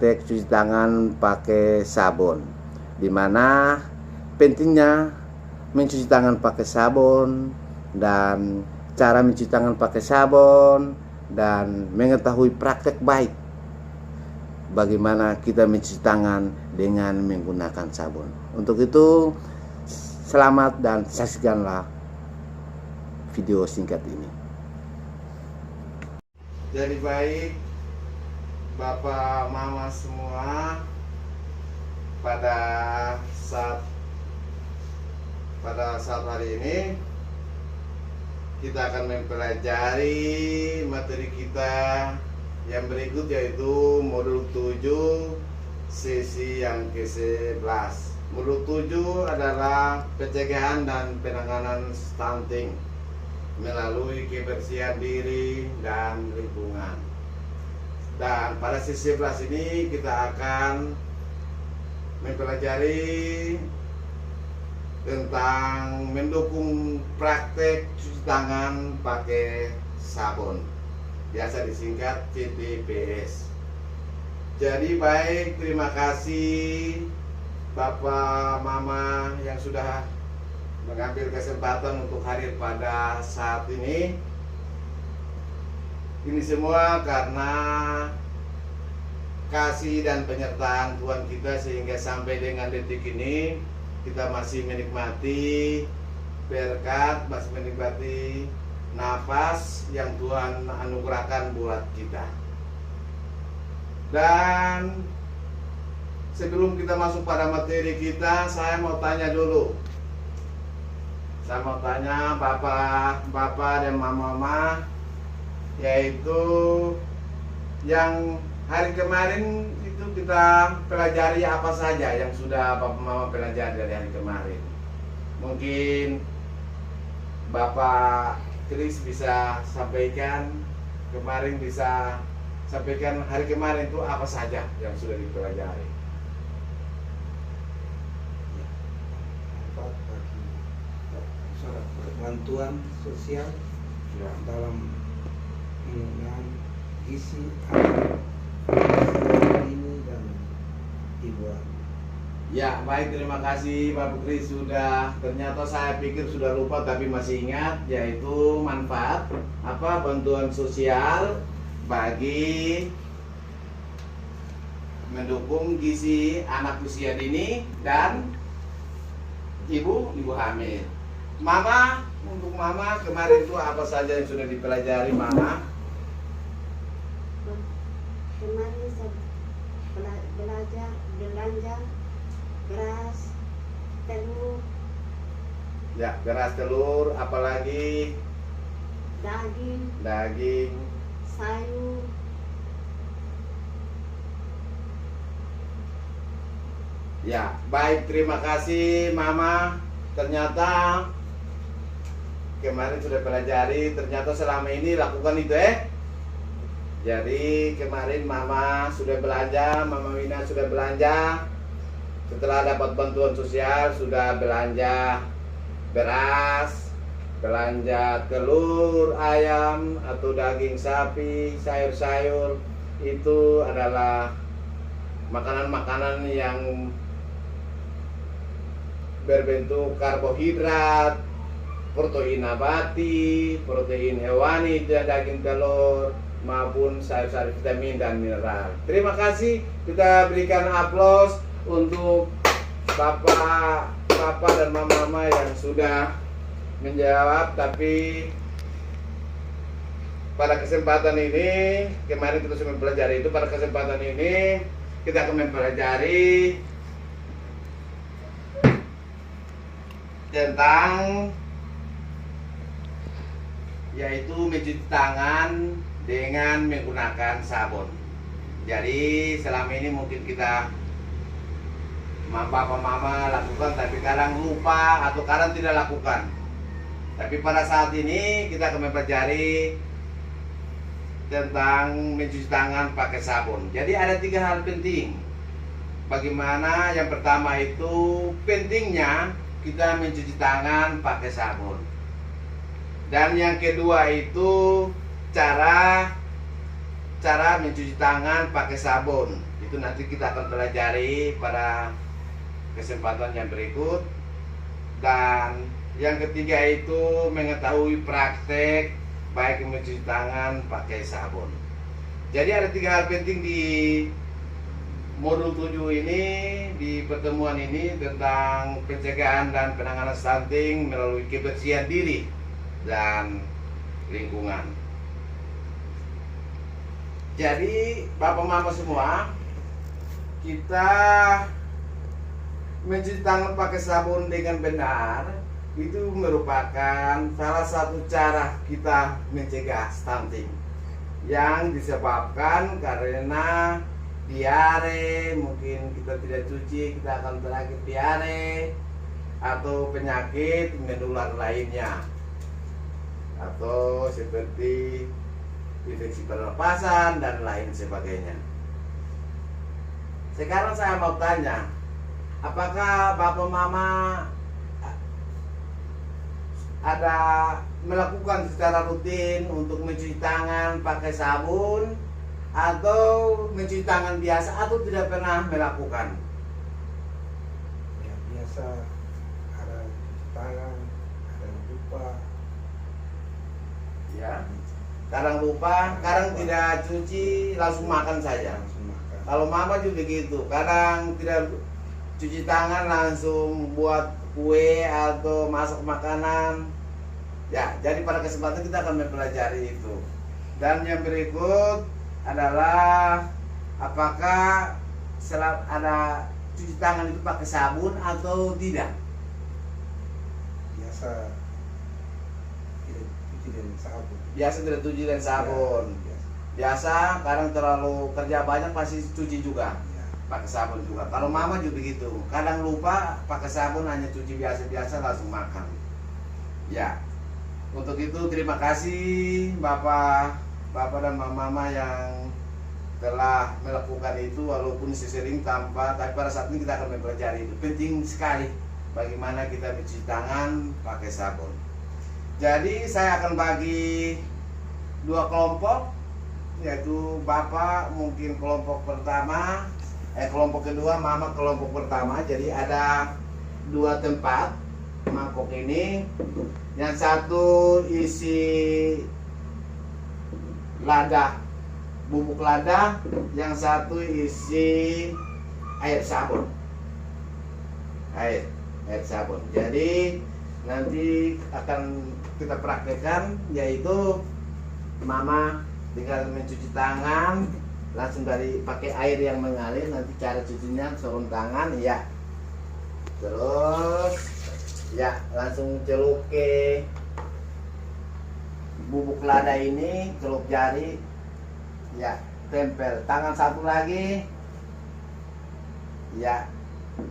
praktek cuci tangan pakai sabun, dimana pentingnya mencuci tangan pakai sabun dan cara mencuci tangan pakai sabun dan mengetahui praktek baik bagaimana kita mencuci tangan dengan menggunakan sabun. Untuk itu, selamat dan saksikanlah video singkat ini. Jadi baik Bapak Mama semua, pada saat hari ini kita akan mempelajari materi kita yang berikut, yaitu modul 7 sesi yang ke-11. Modul 7 adalah pencegahan dan penanganan stunting melalui kebersihan diri dan lingkungan. Dan pada sesi 11 ini kita akan mempelajari tentang mendukung praktek cuci tangan pakai sabun, biasa disingkat CTPS. Jadi baik, terima kasih Bapak Mama yang sudah mengambil kesempatan untuk hadir pada saat ini. Ini semua karena kasih dan penyertaan Tuhan kita, sehingga sampai dengan detik ini kita masih menikmati berkat, masih menikmati nafas yang Tuhan anugerahkan buat kita. Dan sebelum kita masuk pada materi kita, saya mau tanya dulu. Saya mau tanya Bapak dan Mama, yaitu yang hari kemarin itu kita pelajari apa saja yang sudah Bapak Mama pelajari dari hari kemarin. Mungkin Bapak Kris bisa sampaikan kemarin, bisa sampaikan hari kemarin itu apa saja yang sudah dipelajari. Bantuan sosial dalam penggunaan gizi ini dan ibuan. Ya, baik, terima kasih Pak Bukri. Sudah, ternyata saya pikir sudah lupa tapi masih ingat, yaitu manfaat apa bantuan sosial bagi mendukung gizi anak usia dini dan ibu hamil. Mama, untuk Mama kemarin itu apa saja yang sudah dipelajari Mama? Kemarin saya belajar belanja beras, telur. Ya, beras, telur, apalagi daging, sayur. Ya, baik, terima kasih Mama. Ternyata kemarin sudah pelajari, ternyata selama ini lakukan itu Jadi kemarin Mama sudah belanja, Mama Wina sudah belanja. Setelah dapat bantuan sosial sudah belanja beras, belanja telur ayam atau daging sapi, sayur-sayur. Itu adalah makanan-makanan yang berbentuk karbohidrat, protein nabati, protein hewani, daging telur, maupun sayur-sayur vitamin dan mineral. Terima kasih, kita berikan aplaus untuk Bapak dan Mama yang sudah menjawab. Tapi pada kesempatan ini, kemarin kita sudah mempelajari itu, pada kesempatan ini kita akan mempelajari tentang yaitu mencuci tangan dengan menggunakan sabun. Jadi selama ini mungkin kita Bapak Mama lakukan, tapi kadang lupa atau kadang tidak lakukan. Tapi pada saat ini kita akan mempelajari tentang mencuci tangan pakai sabun. Jadi ada 3 hal penting. Bagaimana? Yang pertama itu pentingnya kita mencuci tangan pakai sabun. Dan yang kedua itu cara mencuci tangan pakai sabun. Itu nanti kita akan pelajari pada kesempatan yang berikut. Dan yang ketiga itu mengetahui praktek baik mencuci tangan pakai sabun. Jadi ada 3 hal penting di modul 7 ini, di pertemuan ini, tentang pencegahan dan penanganan stunting melalui kebersihan diri dan lingkungan. Jadi bapak mama semua, kita mencuci tangan pakai sabun dengan benar itu merupakan salah satu cara kita mencegah stunting yang disebabkan karena diare. Mungkin kita tidak cuci, kita akan terjangkit diare atau penyakit menular lainnya, atau seperti infeksi pernapasan dan lain sebagainya. Sekarang saya mau tanya, apakah bapak mama ada melakukan secara rutin untuk mencuci tangan pakai sabun, atau mencuci tangan biasa, atau tidak pernah melakukan? Ya, biasa ada cuci tangan, ada lupa. Ya, kadang lupa, kadang tidak cuci, langsung makan saja. Langsung makan. Kalau mama juga begitu, kadang tidak cuci tangan langsung buat kue atau masak makanan. Ya, jadi pada kesempatan kita akan mempelajari itu. Dan yang berikut adalah apakah ada cuci tangan itu pakai sabun atau tidak? Biasa tidak cuci dengan sabun. Biasa tidak cuci dengan sabun. Ya, Biasa, kadang terlalu kerja banyak pasti cuci juga. ya. Pakai sabun juga. Kalau mama juga begitu. Kadang lupa pakai sabun, hanya cuci biasa-biasa langsung makan. Ya. Untuk itu terima kasih Bapak dan Mama yang telah melakukan itu, walaupun sesering tanpa, tapi pada saat ini kita akan mempelajari itu. Penting sekali bagaimana kita mencuci tangan pakai sabun. Jadi saya akan bagi 2 kelompok, yaitu Bapak mungkin kelompok pertama, kelompok kedua, Mama kelompok pertama. Jadi ada 2 tempat mangkok ini. Yang satu isi lada, bubuk lada, yang satu isi air sabun. Air sabun. Jadi nanti akan kita praktekkan, yaitu Mama tinggal mencuci tangan langsung dari pakai air yang mengalir. Nanti cara cucinya sarung tangan, ya. Terus ya, langsung celup ke bubuk lada ini, celup jari, ya, tempel. Tangan satu lagi, ya,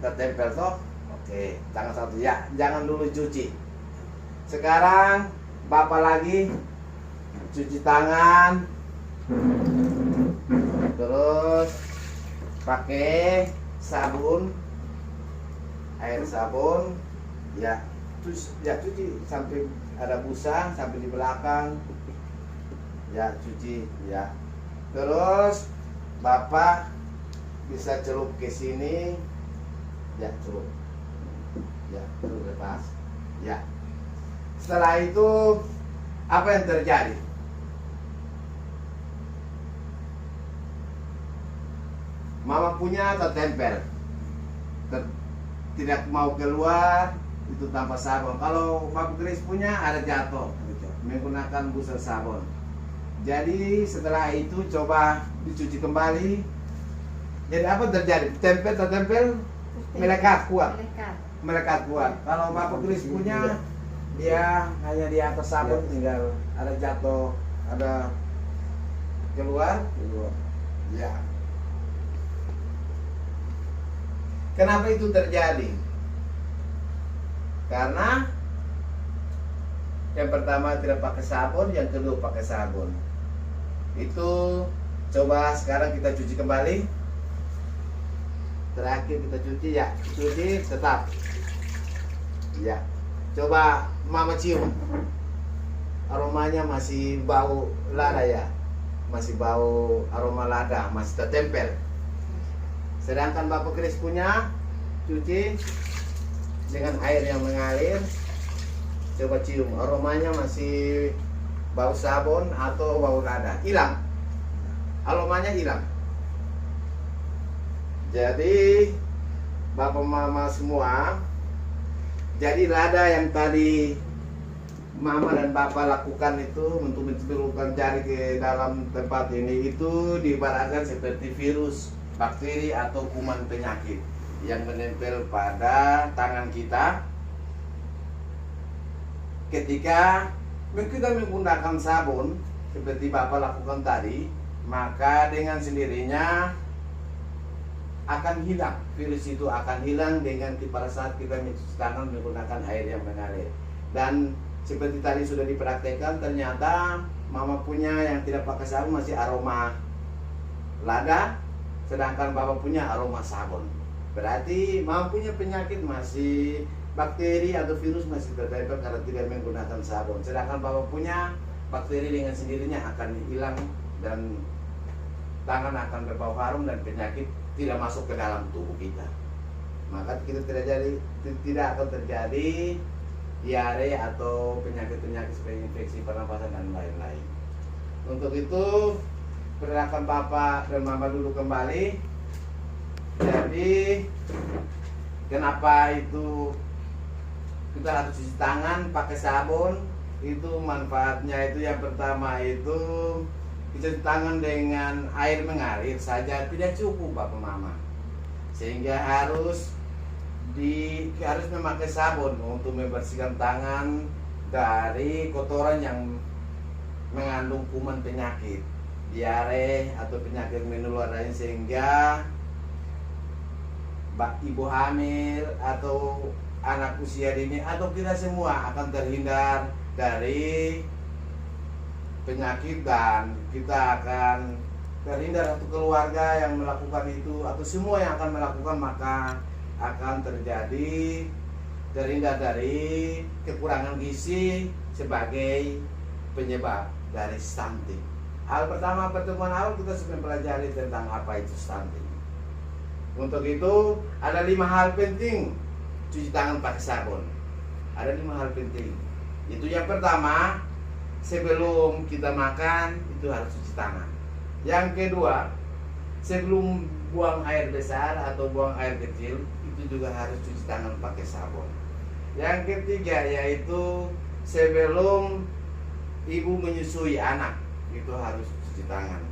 tertempel toh. Oke, tangan satu, ya, jangan dulu cuci. Sekarang Bapak lagi cuci tangan, terus pakai sabun, air sabun. Ya, cuci sampai ada busa, sampai di belakang. Ya, cuci, ya. Terus Bapak bisa celup ke sini. Ya, celup. Ya, celup lepas. Ya. Setelah itu apa yang terjadi? Mama punya tertempel. Tidak mau keluar itu tanpa sabun. Kalau Bapak Grace punya ada jatuh menggunakan busa sabun. Jadi setelah itu coba dicuci kembali. Jadi apa terjadi? Tertempel melekat kuat. Melekat kuat. Kalau Bapak Grace punya, dia hanya di atas sabun, tinggal ada jatuh, ada keluar. Ya. Kenapa itu terjadi? Karena yang pertama tidak pakai sabun, yang kedua pakai sabun. Itu coba sekarang kita cuci kembali. Terakhir kita cuci, ya, cuci tetap. Ya. Coba Mama cium. Aromanya masih bau lada, ya. Masih bau aroma lada, masih tertempel. Sedangkan Bapak Kris punya cuci dengan air yang mengalir. Coba cium, aromanya masih bau sabun atau bau lada. Hilang, aromanya hilang. Jadi Bapak Mama semua, jadi lada yang tadi Mama dan Bapak lakukan itu untuk mencelupkan jari ke dalam tempat ini, itu diibaratkan seperti virus, bakteri atau kuman penyakit yang menempel pada tangan kita. Ketika kita menggunakan sabun seperti Bapak lakukan tadi, maka dengan sendirinya akan hilang, virus itu akan hilang dengan pada saat kita mencuci tangan menggunakan air yang mengalir. Dan seperti tadi sudah dipraktekkan, ternyata Mama punya yang tidak pakai sabun masih aroma lada, sedangkan Bapak punya aroma sabun. Berarti Mama punya penyakit masih bakteri atau virus masih tertempel karena tidak menggunakan sabun. Sedangkan Bapak punya bakteri dengan sendirinya akan hilang dan tangan akan berbau harum dan penyakit tidak masuk ke dalam tubuh kita. Maka kita tidak akan terjadi diare atau penyakit-penyakit seperti infeksi pernapasan dan lain-lain. Untuk itu, perkenalkan Bapak dan Mama dulu kembali. Jadi, kenapa itu kita harus cuci tangan pakai sabun? Itu manfaatnya itu yang pertama itu cuci tangan dengan air mengalir saja tidak cukup Bapak Mama, sehingga harus memakai sabun untuk membersihkan tangan dari kotoran yang mengandung kuman penyakit, diare atau penyakit menular lain, sehingga ibu hamil atau anak usia dini atau kita semua akan terhindar dari penyakit, dan kita akan terhindar atau keluarga yang melakukan itu atau semua yang akan melakukan, maka akan terjadi terhindar dari kekurangan gizi sebagai penyebab dari stunting. Hal pertama, pertemuan awal kita sudah mempelajari tentang apa itu stunting. Untuk itu ada 5 hal penting cuci tangan pakai sabun. Ada 5 hal penting. Itu yang pertama, sebelum kita makan itu harus cuci tangan. Yang kedua, sebelum buang air besar atau buang air kecil itu juga harus cuci tangan pakai sabun. Yang ketiga yaitu sebelum ibu menyusui anak itu harus cuci tangan.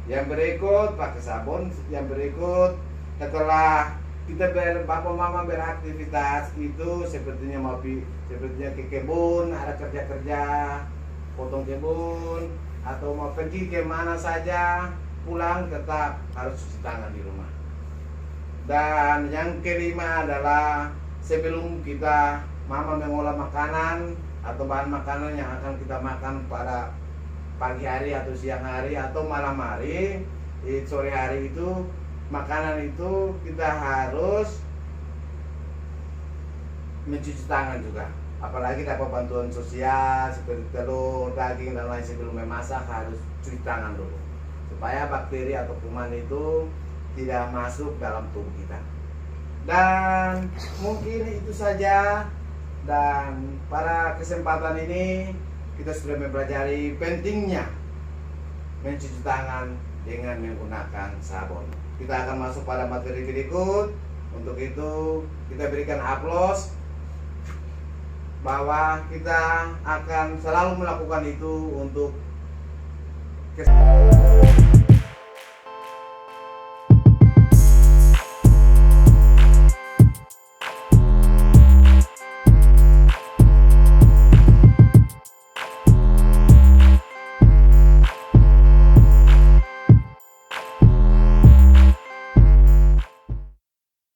Yang berikut pakai sabun. Yang berikut setelah kita Bapak Mama beraktivitas itu sepertinya ke kebun, ada kerja-kerja potong kebun atau mau pergi kemana saja, pulang tetap harus cuci tangan di rumah. Dan yang kelima adalah sebelum kita Mama mengolah makanan atau bahan makanan yang akan kita makan pada pagi hari atau siang hari atau malam hari, sore hari itu makanan itu kita harus mencuci tangan juga. Apalagi dapat bantuan sosial seperti telur, daging dan lain, sebelum memasak harus cuci tangan dulu supaya bakteri atau kuman itu tidak masuk dalam tubuh kita. Dan mungkin itu saja, dan pada kesempatan ini kita sudah mempelajari pentingnya mencuci tangan dengan menggunakan sabun. Kita akan masuk pada materi berikut. Untuk itu kita berikan aplaus bahwa kita akan selalu melakukan itu untuk